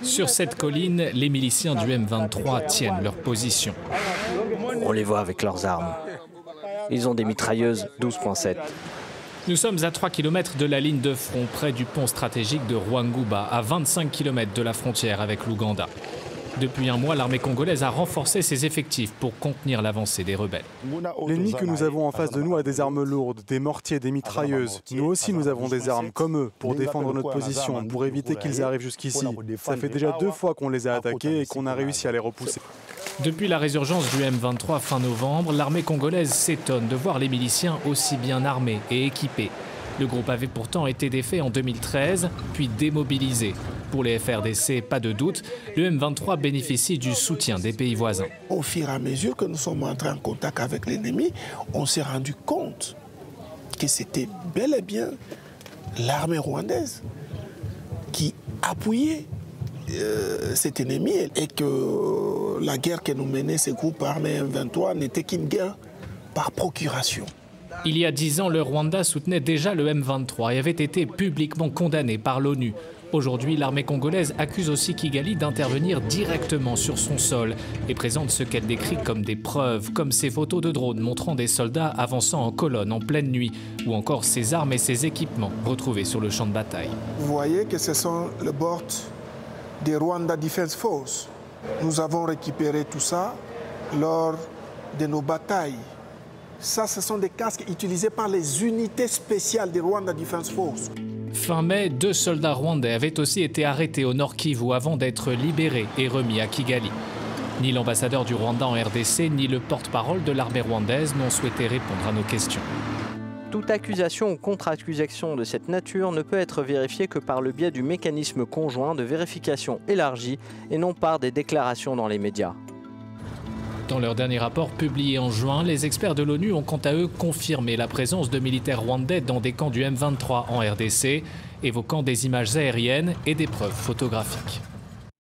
Sur cette colline, les miliciens du M23 tiennent leur position. On les voit avec leurs armes. Ils ont des mitrailleuses 12.7. Nous sommes à 3 km de la ligne de front, près du pont stratégique de Rwanguba, à 25 km de la frontière avec l'Ouganda. Depuis un mois, l'armée congolaise a renforcé ses effectifs pour contenir l'avancée des rebelles. L'ennemi que nous avons en face de nous a des armes lourdes, des mortiers, des mitrailleuses. Nous aussi, nous avons des armes, comme eux, pour défendre notre position, pour éviter qu'ils arrivent jusqu'ici. Ça fait déjà 2 fois qu'on les a attaqués et qu'on a réussi à les repousser. Depuis la résurgence du M23 fin novembre, l'armée congolaise s'étonne de voir les miliciens aussi bien armés et équipés. Le groupe avait pourtant été défait en 2013, puis démobilisé. Pour les FRDC, pas de doute, le M23 bénéficie du soutien des pays voisins. Au fur et à mesure que nous sommes entrés en contact avec l'ennemi, on s'est rendu compte que c'était bel et bien l'armée rwandaise qui appuyait cet ennemi et que la guerre que nous menaient ces groupes armés M23 n'était qu'une guerre par procuration. Il y a 10 ans, le Rwanda soutenait déjà le M23 et avait été publiquement condamné par l'ONU. Aujourd'hui, l'armée congolaise accuse aussi Kigali d'intervenir directement sur son sol et présente ce qu'elle décrit comme des preuves, comme ces photos de drones montrant des soldats avançant en colonne en pleine nuit, ou encore ses armes et ses équipements retrouvés sur le champ de bataille. Vous voyez que ce sont les bords des Rwanda Defense Force. Nous avons récupéré tout ça lors de nos batailles. Ça, ce sont des casques utilisés par les unités spéciales des Rwanda Defense Force. Fin mai, 2 soldats rwandais avaient aussi été arrêtés au Nord Kivu avant d'être libérés et remis à Kigali. Ni l'ambassadeur du Rwanda en RDC, ni le porte-parole de l'armée rwandaise n'ont souhaité répondre à nos questions. Toute accusation ou contre-accusation de cette nature ne peut être vérifiée que par le biais du mécanisme conjoint de vérification élargi et non par des déclarations dans les médias. Dans leur dernier rapport publié en juin, les experts de l'ONU ont quant à eux confirmé la présence de militaires rwandais dans des camps du M23 en RDC, évoquant des images aériennes et des preuves photographiques.